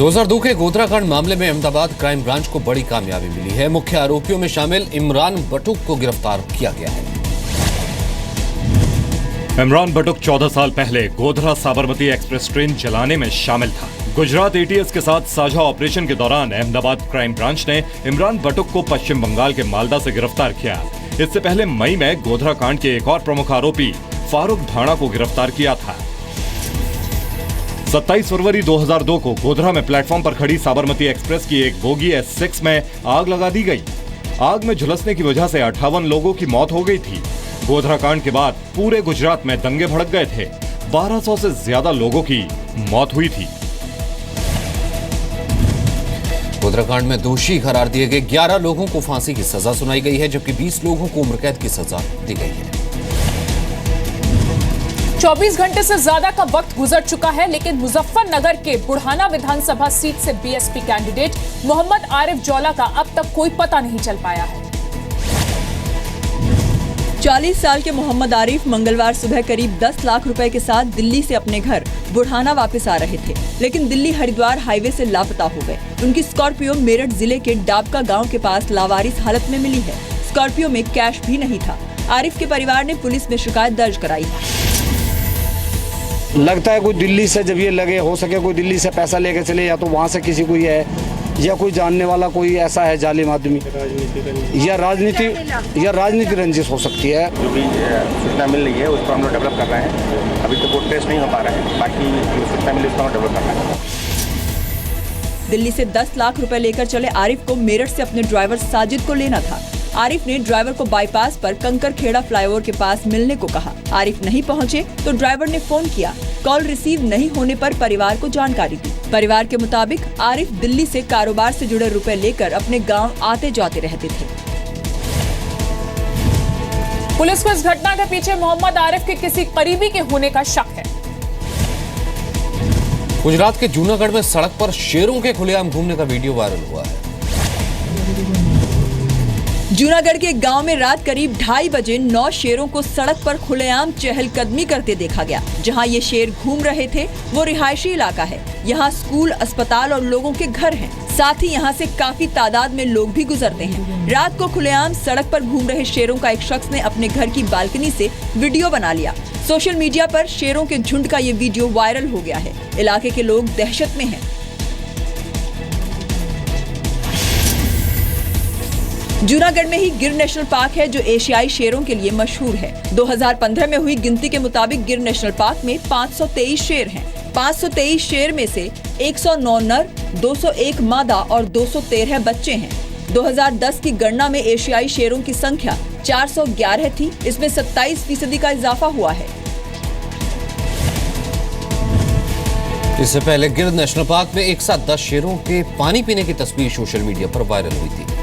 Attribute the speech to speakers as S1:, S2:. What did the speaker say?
S1: 2002 के गोधरा कांड मामले में अहमदाबाद क्राइम ब्रांच को बड़ी कामयाबी मिली है। मुख्य आरोपियों में शामिल इमरान बटुक को गिरफ्तार किया गया है।
S2: इमरान बटुक 14 साल पहले गोधरा साबरमती एक्सप्रेस ट्रेन चलाने में शामिल था। गुजरात एटीएस के साथ साझा ऑपरेशन के दौरान अहमदाबाद क्राइम ब्रांच ने इमरान बटुक को पश्चिम बंगाल के मालदा से गिरफ्तार किया। इससे पहले मई में गोधरा कांड के एक और प्रमुख आरोपी फारूक ढाणा को गिरफ्तार किया था। 27 फरवरी 2002 को गोधरा में प्लेटफॉर्म पर खड़ी साबरमती एक्सप्रेस की एक बोगी S6 में आग लगा दी गई। आग में झुलसने की वजह से 58 लोगों की मौत हो गई थी। गोधरा कांड के बाद पूरे गुजरात में दंगे भड़क गए थे। 1200 से ज्यादा लोगों की मौत हुई थी।
S1: गोधरा कांड में दोषी करार दिए गए 11 लोगों को फांसी की सजा सुनाई गई है, जबकि 20 लोगों को उम्र कैद की सजा दी गई है।
S3: 24 घंटे से ज्यादा का वक्त गुजर चुका है, लेकिन मुजफ्फरनगर के बुढ़ाना विधानसभा सीट से बीएसपी कैंडिडेट मोहम्मद आरिफ जौला का अब तक कोई पता नहीं चल पाया है।
S4: 40 साल के मोहम्मद आरिफ मंगलवार सुबह करीब 10 लाख रुपए के साथ दिल्ली से अपने घर बुढ़ाना वापस आ रहे थे, लेकिन दिल्ली हरिद्वार हाईवे से लापता हो गए। उनकी स्कॉर्पियो मेरठ जिले के डाबका गांव के पास लावारिस हालत में मिली है। स्कॉर्पियो में कैश भी नहीं था। आरिफ के परिवार ने पुलिस में शिकायत दर्ज कराई।
S5: लगता है कोई दिल्ली से, जब ये लगे हो सके कोई दिल्ली से पैसा लेके चले, या तो वहाँ से किसी कोई है या कोई जानने वाला कोई ऐसा है जालिम आदमी, या राजनीति रंजिश हो सकती है।
S6: जो भी सूचना मिल रही है उसको हम लोग डेवलप कर रहे हैं। अभी तो कोई ट्रेस नहीं हो पा रहा है, बाकी जो सूचना मिली उसको हम डेवलप कर रहे हैं।
S4: दिल्ली से 10 लाख रुपए लेकर चले आरिफ को मेरठ से अपने ड्राइवर साजिद को लेना था। आरिफ ने ड्राइवर को बाईपास पर कंकर खेड़ा फ्लाईओवर के पास मिलने को कहा। आरिफ नहीं पहुंचे तो ड्राइवर ने फोन किया। कॉल रिसीव नहीं होने पर परिवार को जानकारी दी। परिवार के मुताबिक आरिफ दिल्ली से कारोबार से जुड़े रुपए लेकर अपने गांव आते जाते रहते थे।
S3: पुलिस को इस घटना के पीछे मोहम्मद आरिफ के किसी करीबी के होने का शक है।
S1: गुजरात के जूनागढ़ में सड़क पर शेरों के खुलेआम घूमने का वीडियो वायरल हुआ है।
S4: जूनागढ़ के एक गांव में रात करीब 2:30 बजे 9 शेरों को सड़क पर खुलेआम चहलकदमी करते देखा गया। जहां ये शेर घूम रहे थे वो रिहायशी इलाका है। यहां स्कूल, अस्पताल और लोगों के घर हैं। साथ ही यहां से काफी तादाद में लोग भी गुजरते हैं। रात को खुलेआम सड़क पर घूम रहे शेरों का एक शख्स ने अपने घर की बालकनी से वीडियो बना लिया। सोशल मीडिया पर शेरों के झुंड का ये वीडियो वायरल हो गया है। इलाके के लोग दहशत में हैं। जूनागढ़ में ही गिर नेशनल पार्क है, जो एशियाई शेरों के लिए मशहूर है। 2015 में हुई गिनती के मुताबिक गिर नेशनल पार्क में 523 शेर हैं। 523 शेर में से 109 नर, 201 मादा और 213 बच्चे हैं। 2010 की गणना में एशियाई शेरों की संख्या 411 थी। इसमें 27% का इजाफा हुआ है।
S1: इससे पहले गिर नेशनल पार्क में एक साथ 10 शेरों के पानी पीने की तस्वीर सोशल मीडिया पर वायरल हुई थी।